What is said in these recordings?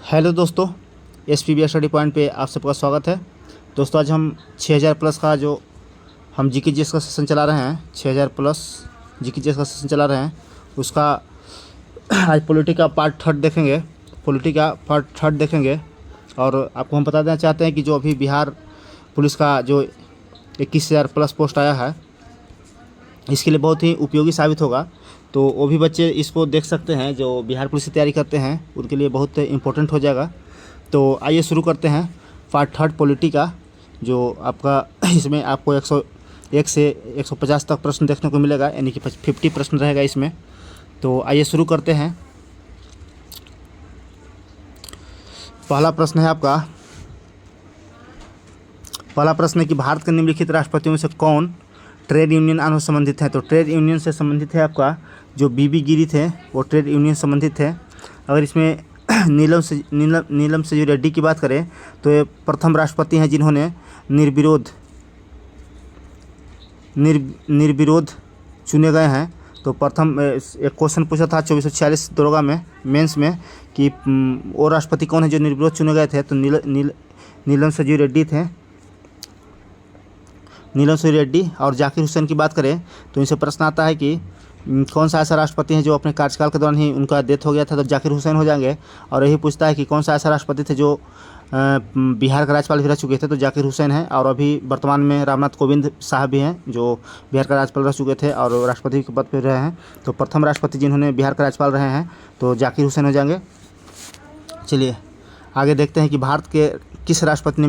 Hello दोस्तों, SPBI study point पे आप सबका स्वागत है। दोस्तों आज हम 6000 प्लस का जो हम जीके जीएस का सेशन चला रहे हैं, 6000 प्लस जीके जीएस का सेशन चला रहे हैं, उसका आज पॉलिटी का पार्ट थर्ड देखेंगे। और आपको हम बता देना चाहते हैं कि जो अभी बिहार पुलिस का जो 21000 प्लस पोस्ट आया है, इसके लिए बहुत ही उपयोगी साबित होगा। तो वो भी बच्चे इसको देख सकते हैं जो बिहार पुलिस की तैयारी करते हैं, उनके लिए बहुत इम्पोर्टेंट हो जाएगा। तो आइए शुरू करते हैं पार्ट थर्ड पॉलिटी का, जो आपका इसमें आपको 101 से 150 तक प्रश्न देखने को मिलेगा, यानी कि 50 प्रश्न रहेगा इसमें। तो आइए शुरू करते हैं। पहला प्रश्न है कि भारत के निम्नलिखित राष्ट्रपतियों में से कौन ट्रेड यूनियन आंदोलन से संबंधित है। तो ट्रेड यूनियन से संबंधित है आपका जो बीबी गिरी थे, वो ट्रेड यूनियन संबंधित है। अगर इसमें नीलम संजय रेड्डी की बात करें तो ये प्रथम राष्ट्रपति हैं जिन्होंने निर्विरोध चुने गए हैं। तो प्रथम एक क्वेश्चन पूछा था 2446 दरोगा में मेंस में कि वो राष्ट्रपति कौन है जो निर्विरोध चुने गए थे। तो नीलम संजय रेड्डी थे। नीलम संजय रेड्डी और जाकिर हुसैन की बात करें तो इनसे प्रश्न आता है कि कौन सा ऐसा राष्ट्रपति है जो अपने कार्यकाल के दौरान ही उनका डेथ हो गया था। तो जाकिर हुसैन हो जाएंगे। और यही पूछता है कि कौन सा ऐसा राष्ट्रपति थे जो बिहार का राज्यपाल भी रह चुके थे। तो जाकिर हुसैन हैं। और अभी वर्तमान में रामनाथ कोविंद साहब भी हैं जो बिहार का राज्यपाल रह चुके थे और राष्ट्रपति के पद पर रहे हैं। तो प्रथम राष्ट्रपति जिन्होंने बिहार का राज्यपाल रहे हैं तो जाकिर हुसैन हो जाएंगे। चलिए आगे देखते हैं कि भारत के किस राष्ट्रपति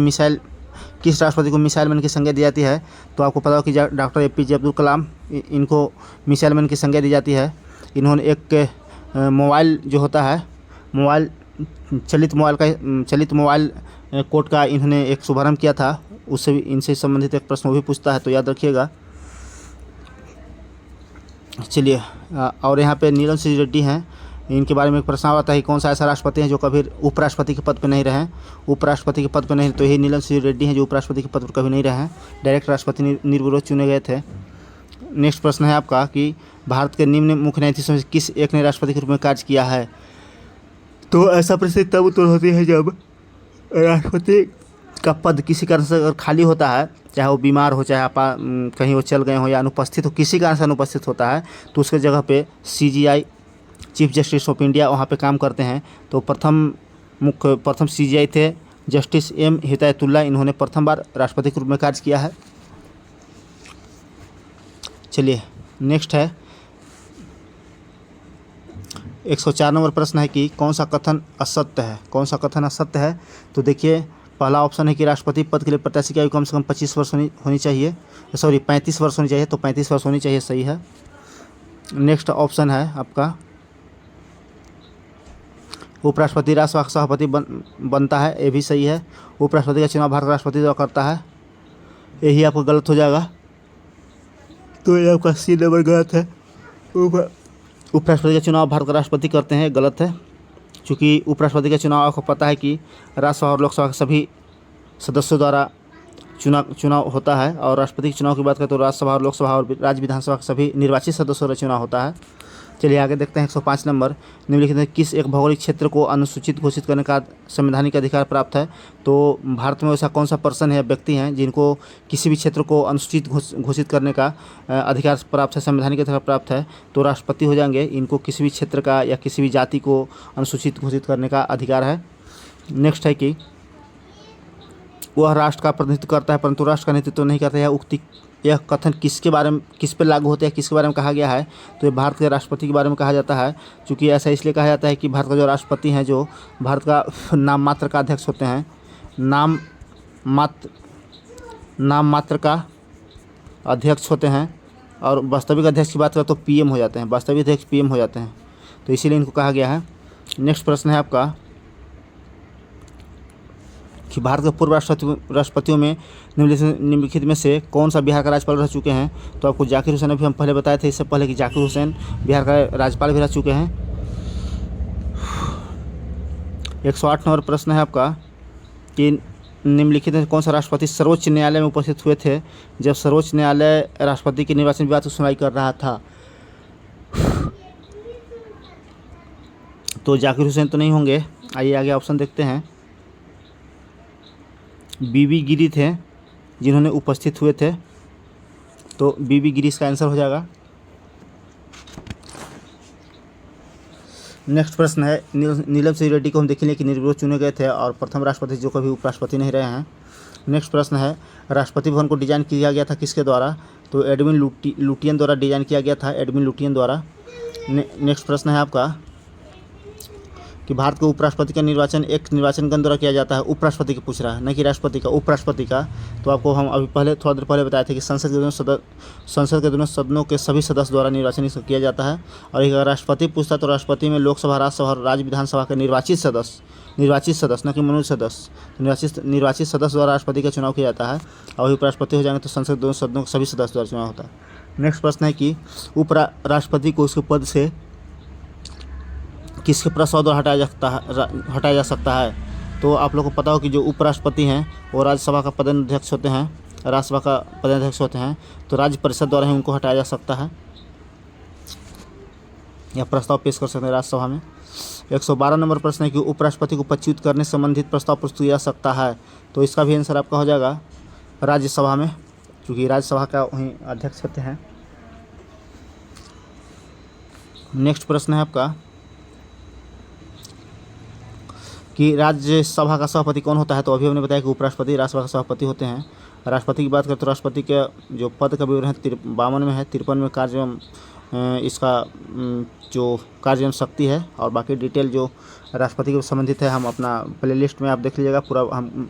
को मिसाइल मैन की संज्ञा दी जाती है। तो आपको पता हो कि डॉक्टर APJ अब्दुल कलाम, इनको मिसाइल मैन की संज्ञा दी जाती है। इन्होंने एक मोबाइल जो होता है, चलित मोबाइल कोड का इन्होंने एक शुभारंभ किया था। उससे भी इनसे संबंधित एक प्रश्न वो भी पूछता है, तो याद रखिएगा। चलिए और यहाँ पे नीलम संजय रेड्डी हैं, इनके बारे में एक प्रश्न आता है कि कौन सा ऐसा राष्ट्रपति है जो कभी उपराष्ट्रपति के पद पर नहीं रहे। उपराष्ट्रपति के पद पर नहीं, तो यही नीलम संजय रेड्डी हैं जो उपराष्ट्रपति के पद पर कभी नहीं रहे हैं। डायरेक्ट राष्ट्रपति निर्विरोध चुने गए थे। नेक्स्ट प्रश्न है आपका कि भारत के निम्न मुख्य न्यायाधीशों में किस एक ने राष्ट्रपति के रूप में कार्य किया है। तो ऐसा परिस्थिति तब उत्पन्न होती है जब राष्ट्रपति का पद किसी कारण से अगर खाली होता है, चाहे वो बीमार हो, चाहे कहीं वो चल गए हो या अनुपस्थित हो, किसी कारण से अनुपस्थित होता है, तो उसके जगह पे CGI chief justice of India वहाँ पे काम करते हैं। तो प्रथम CGI थे जस्टिस M हिदायतुल्ला। इन्होंने प्रथम बार राष्ट्रपति के रूप में कार्य किया है। चलिए नेक्स्ट है 104 नंबर प्रश्न है कि कौन सा कथन असत्य है। तो देखिए पहला ऑप्शन है कि राष्ट्रपति पद के लिए प्रत्याशी की आयु कम से कम 25 वर्ष होनी चाहिए, 35 वर्ष होनी चाहिए। तो 35 वर्ष होनी चाहिए, सही है। नेक्स्ट ऑप्शन है आपका उपराष्ट्रपति राज्यसभा का सभापति बनता है, ये भी सही है। उपराष्ट्रपति का चुनाव भारत का राष्ट्रपति द्वारा करता है, यही आपको गलत हो जाएगा। तो ये आपका C नंबर गलत है। उपराष्ट्रपति का चुनाव भारत का राष्ट्रपति करते हैं, गलत है। क्योंकि उपराष्ट्रपति का चुनाव आपको पता है कि राज्यसभा और लोकसभा के सभी सदस्यों द्वारा चुनाव होता है। और राष्ट्रपति के चुनाव की बात करें तो राज्यसभा और लोकसभा और राज्य विधानसभा के सभी निर्वाचित सदस्यों का चुनाव होता है। चलिए आगे देखते हैं 105 नंबर। निम्नलिखित में किस एक भौगोलिक क्षेत्र को अनुसूचित घोषित करने का संवैधानिक अधिकार प्राप्त है। तो भारत में ऐसा कौन सा पर्सन है, व्यक्ति हैं जिनको किसी भी क्षेत्र को अनुसूचित घोषित करने का अधिकार प्राप्त है, संवैधानिक अधिकार प्राप्त है। तो राष्ट्रपति हो जाएंगे। इनको किसी भी क्षेत्र का या किसी भी जाति को अनुसूचित घोषित करने का अधिकार है। नेक्स्ट है कि वह राष्ट्र का प्रतिनिधित्व करता है परंतु राष्ट्र का नेतृत्व नहीं करता है। यह कथन किस पे लागू होता है, किसके बारे में कहा गया है। तो ये भारत के राष्ट्रपति के बारे में कहा जाता है। क्योंकि ऐसा इसलिए कहा जाता है कि भारत का जो राष्ट्रपति हैं, जो भारत का नाम मात्र का अध्यक्ष होते हैं, नाम मात्र का अध्यक्ष होते हैं। और वास्तविक अध्यक्ष की बात करें तो PM हो जाते हैं, वास्तविक अध्यक्ष PM हो जाते हैं। तो इसीलिए इनको कहा गया है। नेक्स्ट प्रश्न है आपका कि भारत के पूर्व राष्ट्रपतियों में निम्नलिखित में से कौन सा बिहार का राज्यपाल रह चुके हैं। तो आपको जाकिर हुसैन अभी हम पहले बताए थे, इससे पहले कि जाकिर हुसैन बिहार का राज्यपाल भी रह चुके हैं। 108 नंबर प्रश्न है आपका कि निम्नलिखित में कौन सा राष्ट्रपति सर्वोच्च न्यायालय में उपस्थित हुए थे जब सर्वोच्च न्यायालय राष्ट्रपति के निर्वाचन विवाद की सुनवाई कर रहा था। तो जाकिर हुसैन तो नहीं होंगे। आइए आगे ऑप्शन देखते हैं। बीबी गिरी थे जिन्होंने उपस्थित हुए थे, तो बीबी गिरी इसका आंसर हो जाएगा। नेक्स्ट प्रश्न है, नीलम सिंह रेड्डी को हम देखेंगे कि निर्विरोध चुने गए थे और प्रथम राष्ट्रपति जो कभी उपराष्ट्रपति नहीं रहे हैं। नेक्स्ट प्रश्न है, राष्ट्रपति भवन को डिजाइन किया गया था किसके द्वारा, तो एडविन लुटियन द्वारा डिजाइन किया गया था, एडविन लुटियन द्वारा। नेक्स्ट प्रश्न है आपका कि भारत के उपराष्ट्रपति का निर्वाचन एक निर्वाचन गण द्वारा किया जाता है, उपराष्ट्रपति का पूछ रहा है, न कि राष्ट्रपति का, उपराष्ट्रपति का। तो आपको हम अभी पहले थोड़ा देर पहले बताए थे कि संसद के दोनों सदनों के सभी सदस्य द्वारा निर्वाचन इसका किया जाता है। और एक अगर राष्ट्रपति पूछता तो राष्ट्रपति में लोकसभा, राज्यसभा और राज्य विधानसभा के निर्वाचित सदस्य न कि मनोनीत सदस्य, निर्वाचित सदस्य द्वारा राष्ट्रपति का चुनाव किया जाता है। और उपराष्ट्रपति हो जाएंगे तो संसद के दोनों सदनों के सभी सदस्य द्वारा चुनाव होता है। नेक्स्ट प्रश्न है कि उपराष्ट्रपति को उसके पद से किसके प्रस्ताव द्वारा हटाया जा सकता है। तो आप लोग को पता हो कि जो उपराष्ट्रपति हैं वो राज्यसभा का पदाध्यक्ष होते हैं, राज्यसभा का पदाध्यक्ष होते हैं, तो राज्य परिषद द्वारा ही उनको हटाया जा सकता है या प्रस्ताव पेश कर सकते हैं राज्यसभा में। 112 नंबर प्रश्न है कि उपराष्ट्रपति को पदच्युत करने संबंधित प्रस्ताव प्रस्तुत किया जा सकता है, तो इसका भी आंसर आपका हो जाएगा राज्यसभा में, क्योंकि राज्यसभा का वहीं अध्यक्ष होते हैं। नेक्स्ट प्रश्न है आपका कि राज्यसभा का सभापति कौन होता है, तो अभी हमने बताया कि उपराष्ट्रपति राज्यसभा का सभापति होते हैं। राष्ट्रपति की बात करें तो राष्ट्रपति के जो पद का विवरण है 52 में है, 53 में कार्य एवं इसका जो कार्य एवं शक्ति है, और बाकी डिटेल जो राष्ट्रपति के संबंधित है हम अपना प्लेलिस्ट में आप देख लीजिएगा, पूरा हम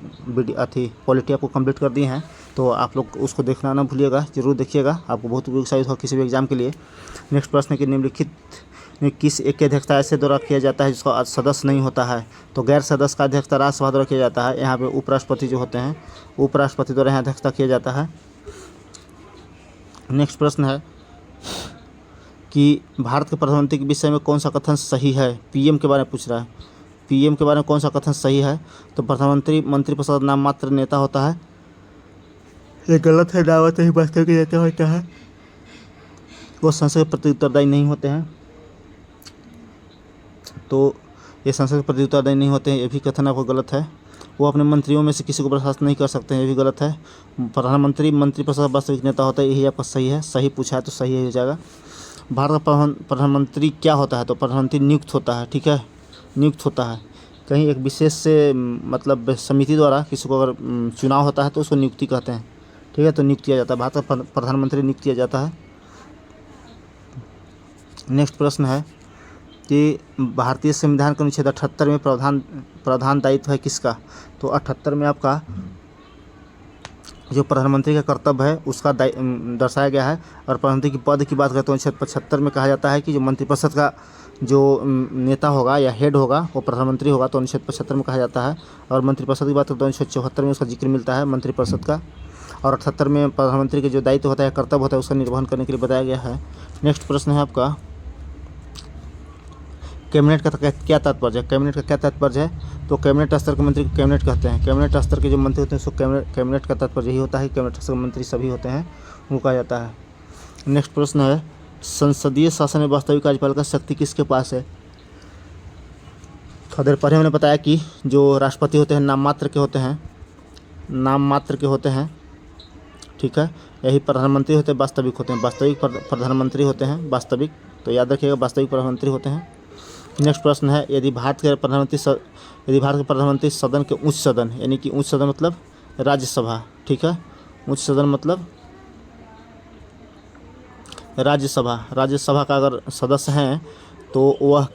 पॉलिटी आपको कंप्लीट कर दिए हैं, तो आप लोग उसको देखना ना भूलिएगा, जरूर देखिएगा, आपको बहुत उपयोगी साबित हो किसी भी एग्जाम के लिए। नेक्स्ट प्रश्न है कि निम्नलिखित में किस एक की अध्यक्षता ऐसे द्वारा किया जाता है जिसका सदस्य नहीं होता है, तो गैर सदस्य का अध्यक्षता राज्यसभा द्वारा किया जाता है। यहाँ पे उपराष्ट्रपति जो होते हैं, उपराष्ट्रपति द्वारा यहाँ अध्यक्षता किया जाता है। नेक्स्ट प्रश्न है कि भारत के प्रधानमंत्री के विषय में कौन सा कथन सही है, पीएम के बारे में पूछ रहा है, पीएम के बारे में कौन सा कथन सही है, तो प्रधानमंत्री मंत्रिपरिषद नाम मात्र नेता होता है, ये गलत है, दावत ही वास्तविक नेता होता है, वो संसद के प्रति उत्तरदायी नहीं होते हैं, तो ये संसद के प्रति उत्तरदायी नहीं होते हैं, ये भी कथन आपको गलत है। वो अपने मंत्रियों में से किसी को बर्खास्त नहीं कर सकते हैं, ये भी गलत है। प्रधानमंत्री मंत्रिपरिषद वास्तविक नेता होता है, यही आपका सही है, सही पूछा है तो सही हो जाएगा। भारत का प्रधानमंत्री क्या होता है, तो प्रधानमंत्री नियुक्त होता है, ठीक है, नियुक्त होता है। कहीं एक विशेष से मतलब समिति द्वारा किसी को अगर चुनाव होता है तो उसको नियुक्ति कहते हैं, ठीक है, तो नियुक्त किया जाता है, भारत का प्रधानमंत्री नियुक्त किया जाता है। नेक्स्ट प्रश्न है कि भारतीय संविधान के अनुच्छेद 78 में प्रधान दायित्व है किसका, तो 78 में आपका जो प्रधानमंत्री का कर्तव्य है उसका दर्शाया गया है। और प्रधानमंत्री की पद की बात करते हैं अनुच्छेद 75 में कहा जाता है कि जो मंत्रिपरिषद का जो नेता होगा या हेड होगा वो प्रधानमंत्री होगा, तो अनुच्छेद 75 में कहा जाता है। और मंत्रिपरिषद की बात करते हैं अनुच्छेद 74 में उसका जिक्र मिलता है मंत्रिपरिषद का। और 78 में प्रधानमंत्री के जो दायित्व होता है, कर्तव्य होता है, उसका निर्वहन करने के लिए बताया गया है। नेक्स्ट प्रश्न है आपका, कैबिनेट का क्या तात्पर्य है, कैबिनेट का क्या तात्पर्य है, तो कैबिनेट स्तर के मंत्री को कैबिनेट कहते हैं। कैबिनेट स्तर के जो मंत्री होते हैं उसको कैबिनेट का तात्पर्य यही होता है, कैबिनेट स्तर के मंत्री सभी होते हैं, वो कहा जाता है। नेक्स्ट प्रश्न है, संसदीय शासन में वास्तविक कार्यपालिका शक्ति किसके पास है। थोड़ी देर पहले हमने बताया कि जो राष्ट्रपति होते हैं नाम मात्र के होते हैं, नाम मात्र के होते हैं, ठीक है। यही प्रधानमंत्री होते हैं वास्तविक होते हैं, वास्तविक प्रधानमंत्री होते हैं वास्तविक, तो याद रखिएगा वास्तविक प्रधानमंत्री होते हैं। नेक्स्ट प्रश्न है, यदि भारत के प्रधानमंत्री सदन के उच्च सदन, यानी कि उच्च सदन मतलब राज्यसभा, ठीक है, उच्च सदन मतलब राज्यसभा का अगर सदस्य हैं तो वह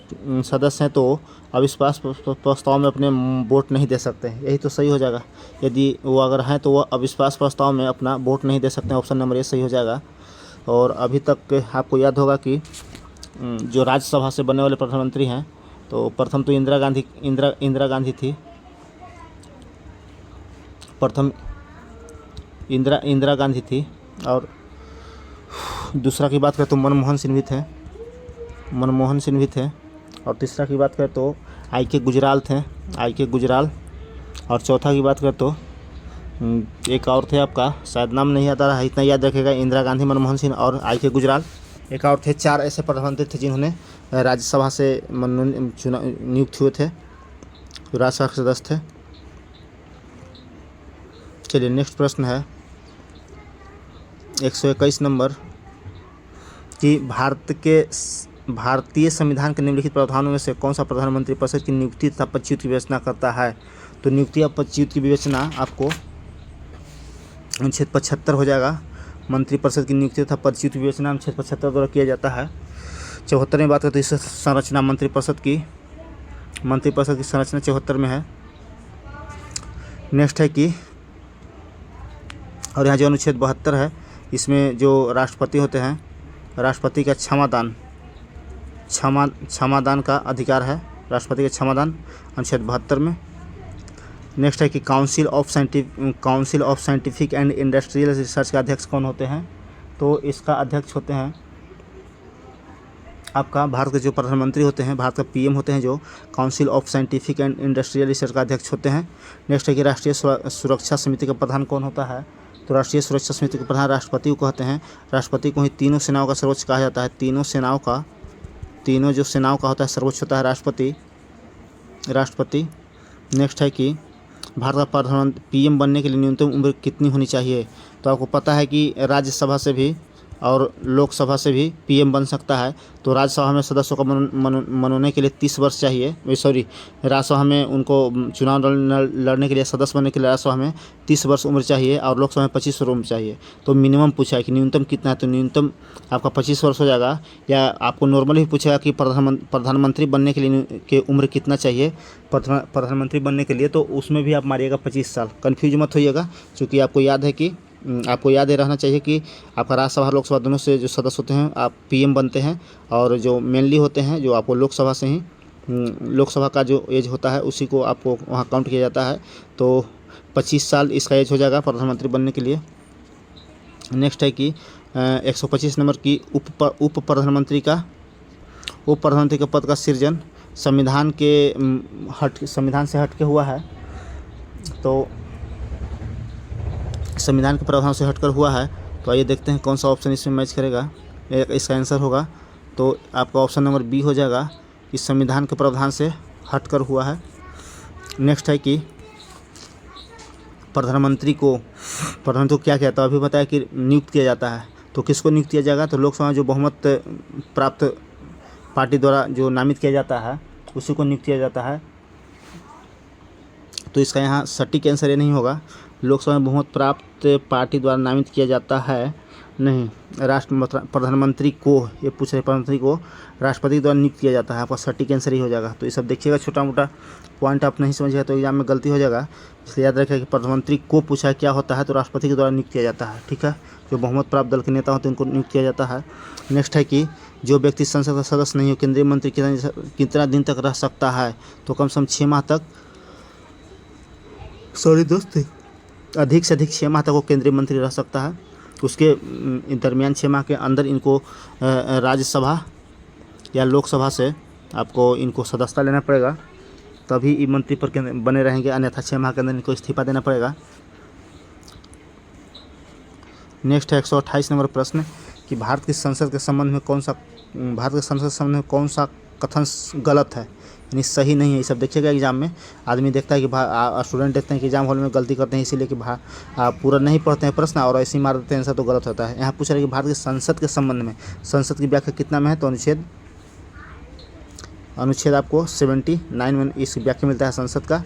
सदस्य हैं तो अविश्वास प्रस्ताव में अपने वोट नहीं दे सकते हैं, यही तो सही हो जाएगा। यदि वो अगर हैं तो वह अविश्वास प्रस्ताव में अपना वोट नहीं दे सकते हैं, ऑप्शन नंबर ए सही हो जाएगा। और अभी तक आपको याद होगा कि जो राज्यसभा से बनने वाले प्रधानमंत्री हैं, तो प्रथम तो इंदिरा गांधी थी, प्रथम इंदिरा गांधी थी, और दूसरा की बात करें तो मनमोहन सिंह भी थे, और तीसरा की बात करें तो आई.के. गुजराल, और चौथा की बात करें तो एक और थे, आपका शायद नाम नहीं याद आ रहा है, इतना याद रखेगा, इंदिरा गांधी, मनमोहन सिंह और आई.के. गुजराल, एक और थे। 4 ऐसे प्रधानमंत्री थे जिन्होंने राज्यसभा से नियुक्त हुए थे। तो राज्यसभा के सदस्य थे। चलिए नेक्स्ट प्रश्न है 121 नंबर कि भारतीय संविधान के निम्नलिखित प्रावधानों में से कौन सा प्रधानमंत्री परिषद की नियुक्ति तथा पदच्युत की विवेचना करता है। तो नियुक्ति और पदच्युत की विवेचना आपको अनुच्छेद 75 हो जाएगा। मंत्रिपरिषद की नियुक्ति तथा पदच्युत की विवेचना अनुच्छेद 75 द्वारा किया जाता है। 74 में बात करते हैं इस संरचना मंत्रिपरिषद की संरचना 74 में है। नेक्स्ट है कि और यहाँ जो अनुच्छेद 72 है इसमें जो राष्ट्रपति होते हैं, राष्ट्रपति का क्षमादान का अधिकार है, राष्ट्रपति का क्षमादान अनुच्छेद 72 में। नेक्स्ट है कि council of scientific and industrial research का अध्यक्ष कौन होते हैं। तो इसका अध्यक्ष होते हैं आपका भारत के जो प्रधानमंत्री होते हैं, भारत का पीएम होते हैं, जो council of scientific and industrial research का अध्यक्ष होते हैं। नेक्स्ट है कि राष्ट्रीय सुरक्षा समिति का प्रधान कौन होता है। तो राष्ट्रीय सुरक्षा समिति के प्रधान राष्ट्रपति को कहते हैं। राष्ट्रपति को ही तीनों सेनाओं का सर्वोच्च कहा जाता है। तीनों जो सेनाओं का होता है सर्वोच्च होता है राष्ट्रपति। नेक्स्ट है कि भारत का प्रधानमंत्री पीएम बनने के लिए न्यूनतम उम्र कितनी होनी चाहिए। तो आपको पता है कि राज्यसभा से भी और लोकसभा से भी पीएम बन सकता है। तो राज्यसभा में सदस्यों का मनोनयन के लिए 30 वर्ष चाहिए। राज्यसभा में उनको चुनाव लड़ने के लिए, सदस्य बनने के लिए राज्यसभा में 30 वर्ष उम्र चाहिए और लोकसभा में 25 वर्ष उम्र चाहिए। तो मिनिमम पूछा है कि न्यूनतम कितना है, तो न्यूनतम आपका 25 वर्ष हो जाएगा। या आपको नॉर्मली भी पूछेगा कि प्रधानमंत्री बनने के लिए के उम्र कितना चाहिए प्रधानमंत्री बनने के लिए, तो उसमें भी आप मारिएगा 25 साल। कन्फ्यूज मत होइएगा, क्योंकि आपको याद रहना चाहिए कि आपका राज्यसभा लोकसभा दोनों से जो सदस्य होते हैं आप पीएम बनते हैं, और जो मेनली होते हैं जो आपको लोकसभा से ही लोकसभा का जो एज होता है उसी को आपको वहाँ काउंट किया जाता है। तो 25 साल इसका एज हो जाएगा प्रधानमंत्री बनने के लिए। नेक्स्ट है कि 125 नंबर की उप प्रधानमंत्री का पद का सृजन संविधान से हट के हुआ है। तो संविधान के प्रावधान से हटकर हुआ है। तो आइए देखते हैं कौन सा ऑप्शन इसमें मैच करेगा, इसका आंसर होगा। तो आपका ऑप्शन नंबर बी हो जाएगा कि संविधान के प्रावधान से हटकर हुआ है। नेक्स्ट है कि प्रधानमंत्री को क्या कहता है, अभी बताया कि नियुक्त किया जाता है। तो किसको नियुक्त किया जाएगा, तो लोकसभा में जो बहुमत प्राप्त पार्टी द्वारा जो नामित किया जाता है उसी को नियुक्त किया जाता है। तो इसका यहाँ सटीक आंसर ये नहीं होगा, लोकसभा में बहुमत प्राप्त पार्टी द्वारा नामित किया जाता है नहीं, प्रधानमंत्री को ये पूछ रहे, प्रधानमंत्री को राष्ट्रपति द्वारा नियुक्त किया जाता है। आपका सटीक आंसर ही हो जाएगा। तो ये सब देखिएगा, छोटा मोटा पॉइंट आप नहीं समझिएगा तो एग्जाम में गलती हो जाएगा, इसलिए याद रखिएगा कि प्रधानमंत्री को पूछा है क्या होता है, तो राष्ट्रपति के द्वारा नियुक्त किया जाता है। ठीक है, जो बहुमत प्राप्त दल के नेता होते हैं उनको नियुक्त किया जाता है। नेक्स्ट है कि जो व्यक्ति संसद का सदस्य नहीं हो, केंद्रीय मंत्री कितना दिन तक रह सकता है। तो कम से कम 6 माह तक, अधिक से अधिक 6 माह तक वो केंद्रीय मंत्री रह सकता है। उसके दरमियान 6 माह के अंदर इनको राज्यसभा या लोकसभा से आपको इनको सदस्यता लेना पड़ेगा, तभी ये मंत्री पर बने रहेंगे, अन्यथा 6 माह के अंदर इनको इस्तीफा देना पड़ेगा। नेक्स्ट है 128 नंबर प्रश्न कि भारत की संसद के संबंध में कौन सा कथन गलत है, यानी सही नहीं है। ये सब देखिएगा एग्जाम में, आदमी देखता है कि स्टूडेंट देखते हैं कि एग्जाम हॉल में गलती करते हैं, इसीलिए कि पूरा नहीं पढ़ते हैं प्रश्न और ऐसे ही मार देते हैं आंसर, तो गलत होता है। यहाँ पूछ रहे हैं कि भारत की संसद के संबंध में संसद की व्याख्या कितना में है, तो अनुच्छेद आपको 79 में इस व्याख्या मिलता है संसद का।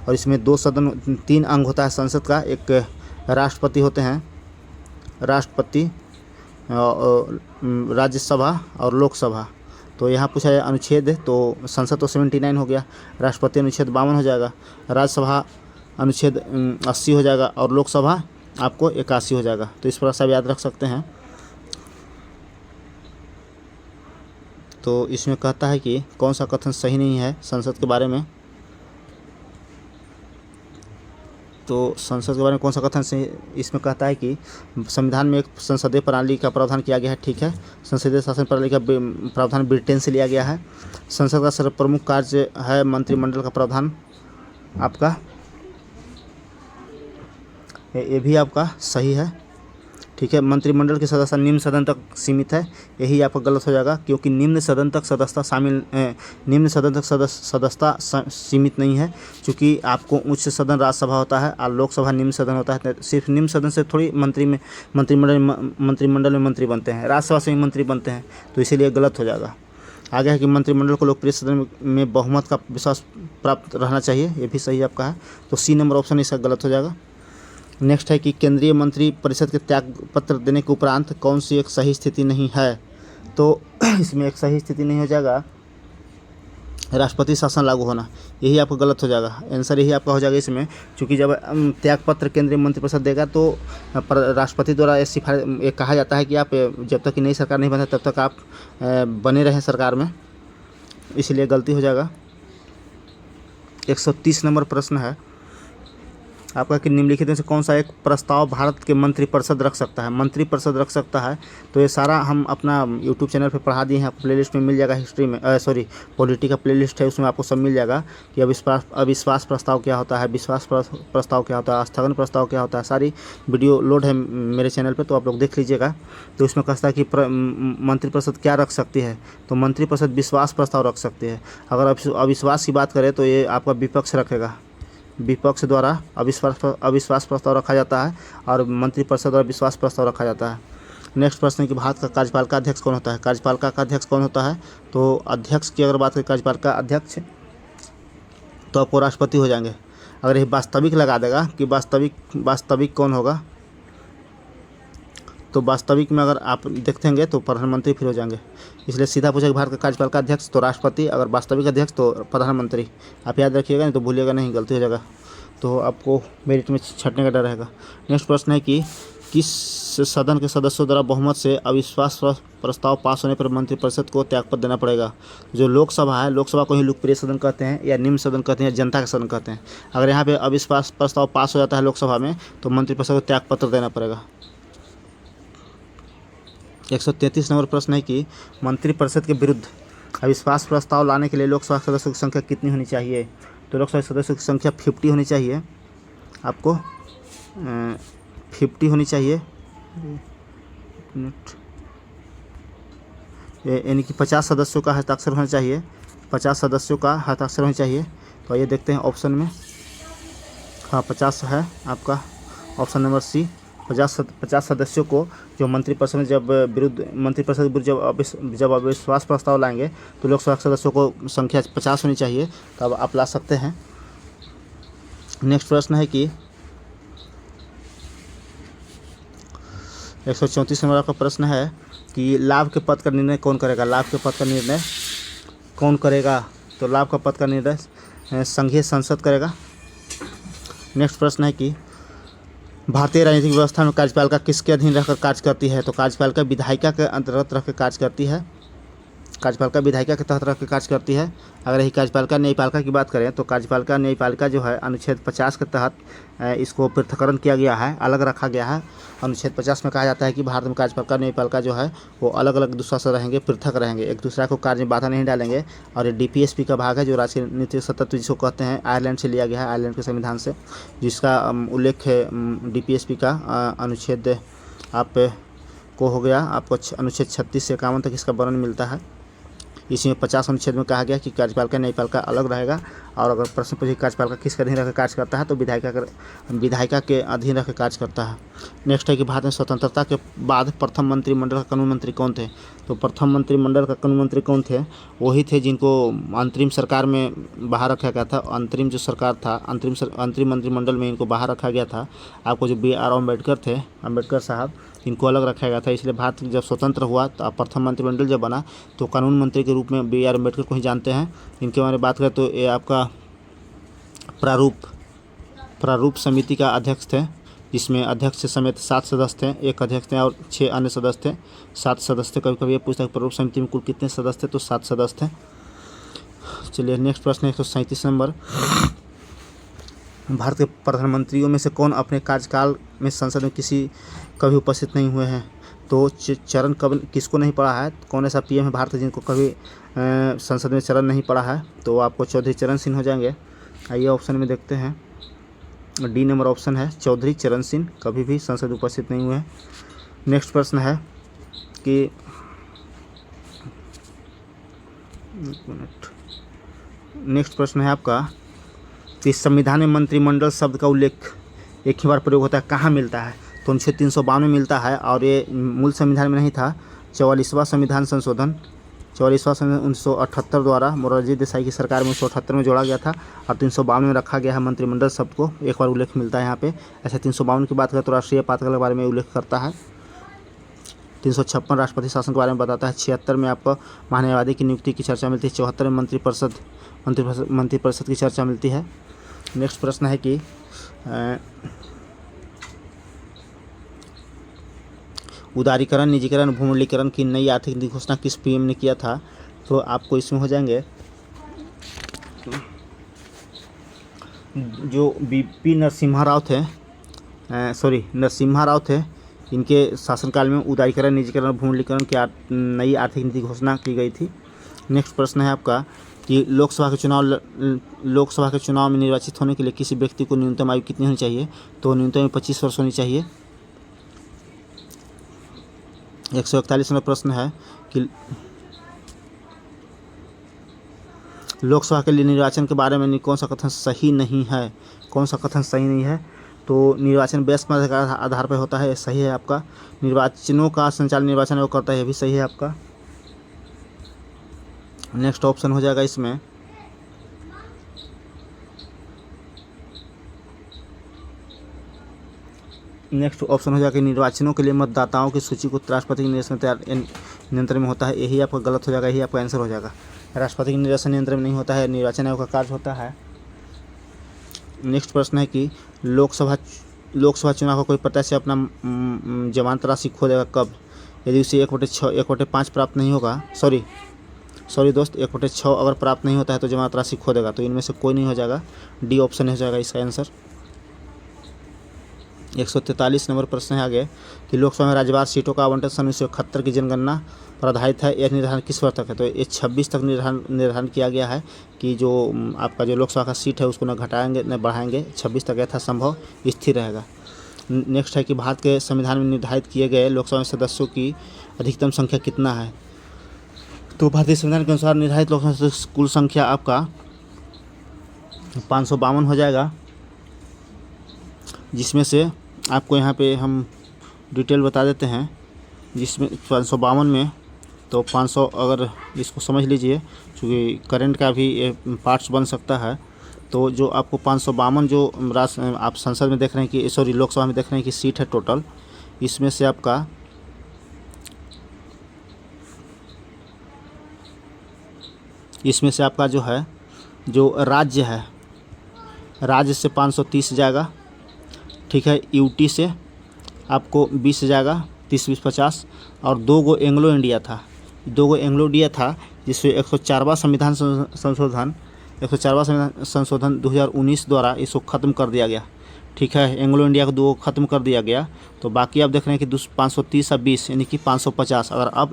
और इसमें 2 सदन 3 अंग होता है संसद का, एक राष्ट्रपति होते हैं, राष्ट्रपति, राज्यसभा और लोकसभा। तो यहाँ पूछा है अनुच्छेद, तो संसद तो 79 हो गया, राष्ट्रपति अनुच्छेद 52 हो जाएगा, राज्यसभा अनुच्छेद 80 हो जाएगा और लोकसभा आपको 81 हो जाएगा। तो इस प्रकार से आप याद रख सकते हैं। तो इसमें कहता है कि कौन सा कथन सही नहीं है संसद के बारे में। तो संसद के बारे में कौन सा कथन सही, इसमें कहता है कि संविधान में एक संसदीय प्रणाली का प्रावधान किया गया है। ठीक है, संसदीय शासन प्रणाली का प्रावधान ब्रिटेन से लिया गया है। संसद का सर्वप्रमुख कार्य है मंत्रिमंडल का प्रावधान, आपका ये भी आपका सही है। ठीक है। मंत्रिमंडल की सदस्यता निम्न सदन तक सीमित है, यही आपका गलत हो जाएगा, क्योंकि निम्न सदन तक सदस्यता सीमित नहीं है, क्योंकि आपको उच्च सदन राज्यसभा होता है और लोकसभा निम्न सदन होता है। सिर्फ निम्न सदन से थोड़ी मंत्रिमंडल में मंत्री बनते हैं, राज्यसभा से भी मंत्री बनते हैं, तो इसीलिए गलत हो जाएगा। आगे है कि मंत्रिमंडल को लोकप्रिय सदन में बहुमत का विश्वास प्राप्त रहना चाहिए, ये भी सही आपका है, तो सी नंबर ऑप्शन इसका गलत हो जाएगा। नेक्स्ट है कि केंद्रीय मंत्री परिषद के त्याग पत्र देने के उपरांत कौन सी एक सही स्थिति नहीं है, तो इसमें एक सही स्थिति नहीं हो जाएगा राष्ट्रपति शासन लागू होना, यही आपका गलत हो जाएगा। आंसर यही आपका हो जाएगा इसमें, क्योंकि जब त्यागपत्र केंद्रीय मंत्रिपरिषद देगा तो राष्ट्रपति द्वारा ये कहा जाता है कि आप जब तक कि नई सरकार नहीं बनती तब तक आप बने रहें सरकार में, इसलिए गलती हो जाएगा। 130 नंबर प्रश्न है आपका कि निम्नलिखित में से कौन सा एक प्रस्ताव भारत के मंत्रिपरिषद रख सकता है। मंत्रिपरिषद रख सकता है तो ये सारा हम अपना यूट्यूब चैनल पे पढ़ा दिए हैं, आपको प्लेलिस्ट में मिल जाएगा। हिस्ट्री में पॉलिटी का प्लेलिस्ट है, उसमें आपको सब मिल जाएगा कि अविश्वास प्रस्ताव क्या होता है, विश्वास प्रस्ताव क्या होता है, स्थगन प्रस्ताव क्या होता है, सारी वीडियो लोड है मेरे चैनल पर, तो आप लोग देख लीजिएगा। तो इसमें कहता है कि मंत्रिपरिषद क्या रख सकती है, तो मंत्रिपरिषद विश्वास प्रस्ताव रख सकती है। अगर अविश्वास की बात करें तो ये आपका विपक्ष रखेगा, विपक्ष द्वारा अविश्वास प्रस्ताव रखा जाता है और मंत्रिपरिषद द्वारा विश्वास प्रस्ताव रखा जाता है। नेक्स्ट प्रश्न है कि भारत का कार्यपालिका अध्यक्ष कौन होता है। कार्यपालिका का अध्यक्ष कौन होता है, तो अध्यक्ष की अगर बात करें कार्यपालिका अध्यक्ष तो आपको राष्ट्रपति हो जाएंगे। अगर ये वास्तविक लगा देगा कि वास्तविक कौन होगा, तो वास्तविक में अगर आप देखेंगे तो प्रधानमंत्री फिर हो जाएंगे, इसलिए सीधा पूछेगा भारत का कार्यपालिका अध्यक्ष तो राष्ट्रपति, अगर वास्तविक अध्यक्ष तो प्रधानमंत्री। आप याद रखिएगा, नहीं तो भूलिएगा नहीं, गलती हो जाएगा, तो आपको मेरिट में छटने का डर रहेगा। नेक्स्ट प्रश्न है कि किस सदन के सदस्यों द्वारा बहुमत से अविश्वास प्रस्ताव पास होने पर मंत्रिपरिषद को त्यागपत्र देना पड़ेगा। जो लोकसभा है, लोकसभा को ही लोकप्रिय सदन कहते हैं या निम्न सदन कहते हैं या जनता का सदन कहते हैं। अगर यहाँ पे अविश्वास प्रस्ताव पास हो जाता है लोकसभा में तो मंत्रिपरिषद को त्यागपत्र देना पड़ेगा। 133 नंबर प्रश्न है कि मंत्रिपरिषद के विरुद्ध अविश्वास प्रस्ताव लाने के लिए लोकसभा सदस्यों की संख्या कितनी होनी चाहिए, तो लोकसभा सदस्यों की संख्या 50 होनी चाहिए, आपको 50 होनी चाहिए, यानी कि 50 सदस्यों का हस्ताक्षर होना चाहिए, 50 सदस्यों का हस्ताक्षर होना चाहिए। तो ये देखते हैं ऑप्शन में, हाँ 50 है आपका ऑप्शन नंबर सी। 50 सदस्यों को जो मंत्रिपरिषद में जब अविश्वास प्रस्ताव लाएंगे तो लोकसभा सदस्यों को संख्या 50 होनी चाहिए, तब आप ला सकते हैं। नेक्स्ट प्रश्न है कि 134 नंबर का प्रश्न है कि लाभ के पद का निर्णय कौन करेगा। लाभ के पद का निर्णय कौन करेगा, तो लाभ का पद का निर्णय संघीय संसद करेगा। नेक्स्ट प्रश्न है कि भारतीय राजनीतिक व्यवस्था में कार्यपालिका किसके अधीन रहकर कार्य करती है, तो कार्यपालिका विधायिका के अंतर्गत रखकर कार्य करती है, कार्यपालिका विधायिका के तहत रखकर कार्य करती है। अगर यही कार्यपालिका न्यायपालिका की बात करें तो कार्यपालिका न्यायपालिका जो है अनुच्छेद 50 के तहत इसको पृथक्करण किया गया है, अलग रखा गया है। अनुच्छेद 50 में कहा जाता है कि भारत में कार्यपालिका न्यायपालिका जो है वो अलग अलग दूसरा से रहेंगे, पृथक रहेंगे, एक दूसरा को कार्य में बाधा नहीं डालेंगे। और ये DPSP का भाग है जो राष्ट्रीय नीति सतत जिसको कहते हैं, आयरलैंड से लिया गया है, आयरलैंड के संविधान से, जिसका उल्लेख है DPSP का अनुच्छेद आप को हो गया आपको अनुच्छेद 36 से 51 तक इसका वर्णन मिलता है। इसमें 50 अनुच्छेद में कहा गया कि कार्यपालिका न्यायपालिका अलग रहेगा, और अगर प्रश्न पूछे कार्यपालिका किसके अधीन रखकर कार्य करता है तो विधायिका के अधीन रखकर कार्य करता है। नेक्स्ट है कि भारत में स्वतंत्रता के बाद प्रथम मंत्रिमंडल का कानून मंत्री कौन थे, तो प्रथम मंत्रिमंडल का कानून मंत्री कौन थे, वही थे जिनको अंतरिम सरकार में बाहर रखा गया था। अंतरिम जो सरकार था, अंतरिम मंत्रिमंडल में इनको बाहर रखा गया था। आपको जो BR अम्बेडकर थे, अम्बेडकर साहब, इनको अलग रखा गया था। इसलिए भारत जब स्वतंत्र हुआ तो प्रथम मंत्रिमंडल जब बना तो कानून मंत्री के रूप में BR अम्बेडकर को ही जानते हैं। इनके बारे में बात करें तो ये आपका प्रारूप समिति का अध्यक्ष थे, जिसमें अध्यक्ष समेत 7 सदस्य थे, एक अध्यक्ष थे और 6 अन्य सदस्य थे, 7 सदस्य थे। कभी कभी ये पूछता है प्रारूप समिति में कुल कितने सदस्य थे, तो 7 सदस्य थे। चलिए नेक्स्ट प्रश्न 137 नंबर, भारत के प्रधानमंत्रियों में से कौन अपने कार्यकाल में संसद में कभी उपस्थित नहीं हुए हैं, तो चरण किसको नहीं पड़ा है, कौन ऐसा PM है भारत जिनको कभी संसद में चरण नहीं पड़ा है, तो आपको चौधरी चरण सिंह हो जाएंगे। आइए ऑप्शन में देखते हैं, D नंबर ऑप्शन है, चौधरी चरण सिंह कभी भी संसद उपस्थित नहीं हुए हैं। नेक्स्ट प्रश्न है कि नेक्स्ट प्रश्न है आपका कि संविधान में मंत्रिमंडल शब्द का उल्लेख एक ही बार प्रयोग होता है, कहाँ मिलता है? तो अनुच्छेद 352 में मिलता है और ये मूल संविधान में नहीं था। 44वां संविधान संशोधन 1978 द्वारा मोरारजी देसाई की सरकार में 1978 में जोड़ा गया था और 352 में रखा गया है। मंत्रिमंडल शब्द को एक बार उल्लेख मिलता है यहाँ पे। ऐसे 352 की बात करें तो राष्ट्रीय आपातकाल के बारे में उल्लेख करता है। 356 राष्ट्रपति शासन के बारे में बताता है। 76 में आपको महान्यायवादी की नियुक्ति की चर्चा मिलती है। 74 में मंत्रिपरिषद की चर्चा मिलती है। नेक्स्ट प्रश्न है कि उदारीकरण, निजीकरण, भूमंडलीकरण की नई आर्थिक नीति घोषणा किस पीएम ने किया था? तो आपको इसमें हो जाएंगे जो बीपी नरसिम्हा राव थे, नरसिम्हा राव थे, इनके शासनकाल में उदारीकरण, निजीकरण, भूमंडलीकरण की नई आर्थिक नीति घोषणा की गई थी। नेक्स्ट प्रश्न है आपका कि लोकसभा के चुनाव में निर्वाचित होने के लिए किसी व्यक्ति को न्यूनतम आयु कितनी होनी चाहिए? तो न्यूनतम 25 वर्ष होनी चाहिए। 141 नंबर प्रश्न है कि लोकसभा के लिए निर्वाचन के बारे में कौन सा कथन सही नहीं है? कौन सा कथन सही नहीं है? तो निर्वाचन वयस्क मत के आधार पर होता है, ये सही है आपका। निर्वाचनों का संचालन निर्वाचन आयोग करता है, ये भी सही है आपका। नेक्स्ट ऑप्शन हो जाएगा इसमें कि निर्वाचनों के लिए मतदाताओं की सूची को राष्ट्रपति के नियंत्रण में होता है, यही आपका गलत हो जाएगा, यही आपका आंसर हो जाएगा। राष्ट्रपति के नियंत्रण में नहीं होता है, निर्वाचन आयोग का कार्य होता है। नेक्स्ट प्रश्न है कि लोकसभा चुनाव का कोई प्रत्याशी अपना जमानत राशि खो देगा कब? यदि उसे 1/5 प्राप्त नहीं होगा, सॉरी दोस्त, 1/6 अगर प्राप्त नहीं होता है तो जमानत राशि खो देगा। तो इनमें से कोई नहीं हो जाएगा, डी ऑप्शन हो जाएगा इसका आंसर। 143 नंबर प्रश्न है आगे कि लोकसभा में राज्यवार सीटों का आवंटन सन 1971 की जनगणना पर आधारित है, यह निर्धारण किस वर्ष तक है? तो ये 26 तक निर्धारण किया गया है कि जो आपका जो लोकसभा का सीट है उसको न घटाएंगे न बढ़ाएंगे, 26 तक यथासंभव स्थिर रहेगा। नेक्स्ट है कि भारत के संविधान में निर्धारित किए गए लोकसभा में सदस्यों की अधिकतम संख्या कितना है? तो भारतीय संविधान के अनुसार निर्धारित लोकसभा कुल संख्या आपका 552 हो जाएगा, जिसमें से आपको यहाँ पे हम डिटेल बता देते हैं। जिसमें 552 में तो 500 अगर इसको समझ लीजिए, क्योंकि करंट का भी पार्ट्स बन सकता है। तो जो आपको 552 जो आप संसद में देख रहे हैं कि लोकसभा में देख रहे हैं कि सीट है टोटल, इसमें से आपका जो है जो राज्य है, राज्य से 530 जाएगा, ठीक है। यूटी से आपको 20 जाएगा, 30 20 50, और 2 एंग्लो इंडिया था जिसमें 104वां संविधान संशोधन 2019 द्वारा इसको ख़त्म कर दिया गया, ठीक है। एंग्लो इंडिया को 2 ख़त्म कर दिया गया। तो बाकी आप देख रहे हैं कि 530 और 20 यानी कि 550। अगर अब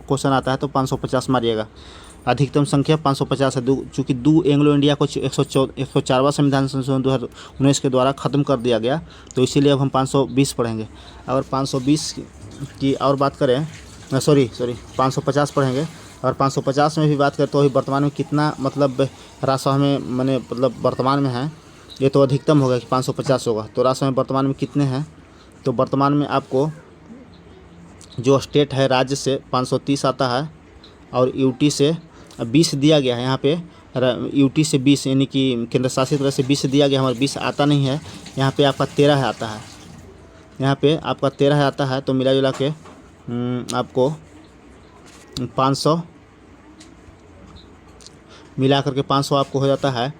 क्वेश्चन आता है तो 550 मारिएगा। अधिकतम संख्या 550 है, चूँकि 2 एंग्लो इंडिया को 104वां संविधान संशोधन 2019 के द्वारा ख़त्म कर दिया गया, तो इसीलिए अब हम 520 पढ़ेंगे। अगर 520 की और बात करें, 550 पढ़ेंगे। और 550 में भी बात करें तो अभी वर्तमान में कितना मतलब राज्यसभा में मतलब वर्तमान में है, ये तो अधिकतम होगा कि 550 होगा। तो राज्यसभा में वर्तमान में कितने हैं? तो वर्तमान में आपको जो स्टेट है राज्य से 530 आता है, और यूटी से 20 दिया गया है यहाँ पे। यूटी से 20 यानी कि केंद्र शासित प्रदेश से 20 दिया गया, हमारे 20 आता नहीं है। यहाँ पे आपका 13 आता है, आता है। तो मिला जुला के आपको 500 मिला करके 500 आपको हो जाता है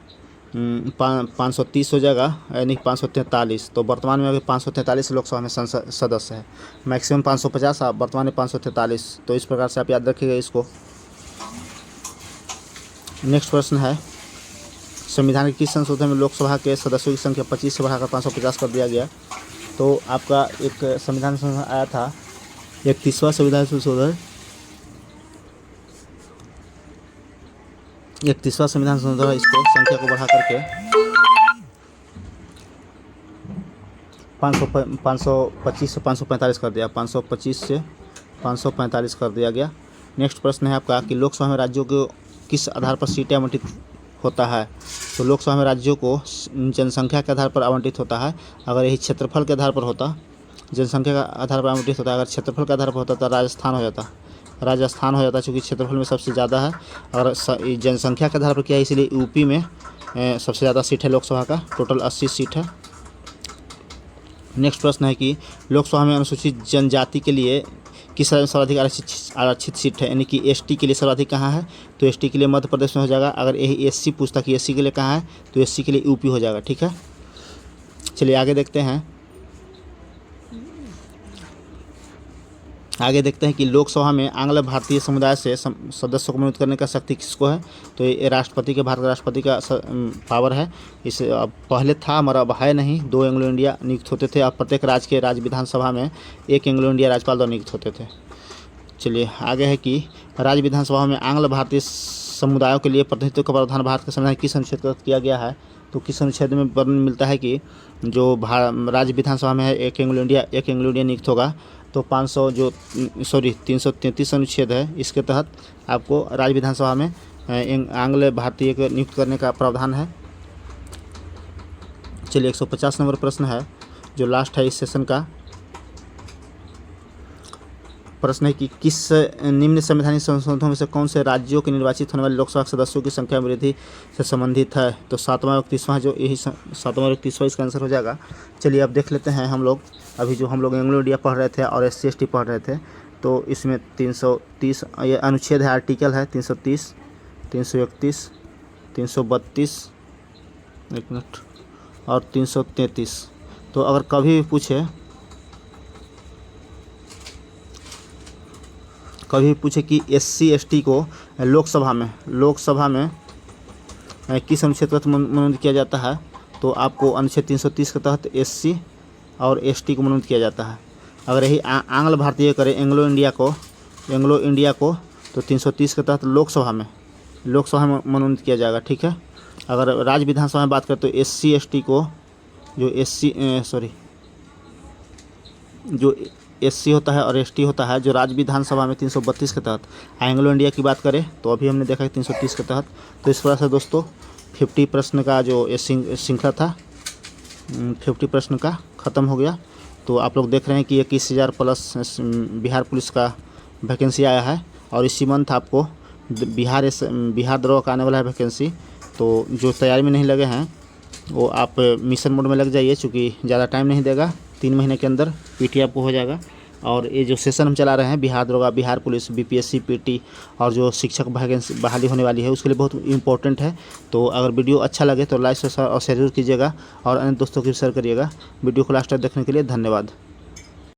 530 हो जाएगा, यानी 543। तो वर्तमान में अभी 543 लोकसभा में संसद सदस्य है। मैक्सिमम 550, वर्तमान में 543। तो इस प्रकार से आप याद रखिएगा इसको। नेक्स्ट प्रश्न है, संविधान के किस संशोधन में लोकसभा के सदस्यों की संख्या 25 से बढ़ाकर 550 कर दिया गया? तो आपका एक संविधान संशोधन आया था, 31वां संविधान संशोधन। 31वां संविधान संशोधन इसको संख्या को बढ़ा करके 525 से 545 कर दिया, 525 से 545 कर दिया गया। नेक्स्ट प्रश्न है आपका कि लोकसभा में राज्यों को किस आधार पर सीटें आवंटित होता है। तो लोकसभा में राज्यों को जनसंख्या के आधार पर आवंटित होता है। अगर यही क्षेत्रफल के आधार पर होता, जनसंख्या का आधार पर आवंटित होता है, अगर क्षेत्रफल के आधार पर होता तो राजस्थान हो जाता, चूँकि क्षेत्रफल में सबसे ज़्यादा है। और जनसंख्या के आधार पर क्या है, इसलिए यूपी में सबसे ज़्यादा सीट है लोकसभा का, टोटल 80 सीट है। नेक्स्ट प्रश्न है कि लोकसभा में अनुसूचित जनजाति के लिए किस राज्य में सर्वाधिक आरक्षित सीट है, यानी कि एसटी के लिए सर्वाधिक कहाँ है। तो एसटी के लिए मध्य प्रदेश में हो जाएगा। अगर यही एससी पूछता कि एससी के लिए कहाँ है, तो एससी के लिए यूपी हो जाएगा। ठीक है, चलिए आगे देखते हैं। कि लोकसभा में आंग्ल भारतीय समुदाय से सदस्यों को मनोनीत करने का शक्ति किसको है। तो ये राष्ट्रपति के, भारत के राष्ट्रपति का पावर है। इसे अब पहले था मगर अब है नहीं। 2 एंग्लो इंडिया नियुक्त होते थे। अब प्रत्येक राज्य के राज्य विधानसभा में 1 एंग्लो इंडिया राज्यपाल द्वारा नियुक्त होते थे। चलिए आगे है कि राज्य विधानसभा में आंग्ल भारतीय समुदायों के लिए प्रतिनिधित्व का प्रावधान भारत के संविधान किस अनुच्छेद का किया गया है। तो किस अनुच्छेद में वर्णन मिलता है कि जो राज्य विधानसभा में है 1 एंग्लो इंडिया नियुक्त होगा। तो 333 अनुच्छेद है, इसके तहत आपको राज्य विधानसभा में आंग्ल भारतीय को नियुक्त करने का प्रावधान है। चलिए 150 नंबर प्रश्न है जो लास्ट है इस सेशन का। प्रश्न है कि किस निम्न संवैधानिक संशोधनों में से कौन से राज्यों के निर्वाचित होने वाले लोकसभा सदस्यों की संख्या में वृद्धि से संबंधित है। तो 7वां और 30वां, जो यही 7वां और 30वां इसका आंसर हो जाएगा। चलिए अब देख लेते हैं हम लोग। अभी जो हम लोग एंग्लो इंडिया पढ़ रहे थे और SC ST पढ़ रहे थे, तो इसमें 330 ये अनुच्छेद है, आर्टिकल है 330, 331, 332, एक मिनट, और 333। तो अगर कभी भी पूछे कि SC ST को लोकसभा में किस अनुच्छेद पर मनोनीत किया जाता है, तो आपको अनुच्छेद 330 के तहत SC और ST को मनोनीत किया जाता है। अगर यही आंग्ल भारतीय करें एंग्लो इंडिया को तो 330 के तहत लोकसभा में मनोनीत किया जाएगा। ठीक है, अगर राज्य विधानसभा में बात करें तो SC ST को जो SC होता है और ST होता है, जो राज्य विधानसभा में 332 के तहत। एंग्लो इंडिया की बात करें तो अभी हमने देखा 330 के तहत। तो इस तरह से दोस्तों 50 प्रश्न का जो श्रृंखला था 50 प्रश्न का ख़त्म हो गया। तो आप लोग देख रहे हैं कि 21,000 प्लस बिहार पुलिस का वैकेंसी आया है। और इसी मंथ आपको बिहार दरोगा का आने वाला है वैकेंसी। तो जो तैयारी में नहीं लगे हैं वो आप मिशन मोड में लग जाइए, चूँकि ज़्यादा टाइम नहीं देगा, 3 महीने के अंदर PT आपको हो जाएगा। और ये जो सेशन हम चला रहे हैं बिहार दरोगा, बिहार पुलिस, BPSC PT और जो शिक्षक वैकेंसी बहाली होने वाली है उसके लिए बहुत इंपॉर्टेंट है। तो अगर वीडियो अच्छा लगे तो लाइक और शेयर कीजिएगा और अन्य दोस्तों की शेयर करिएगा। वीडियो को लास्ट तक देखने के लिए धन्यवाद।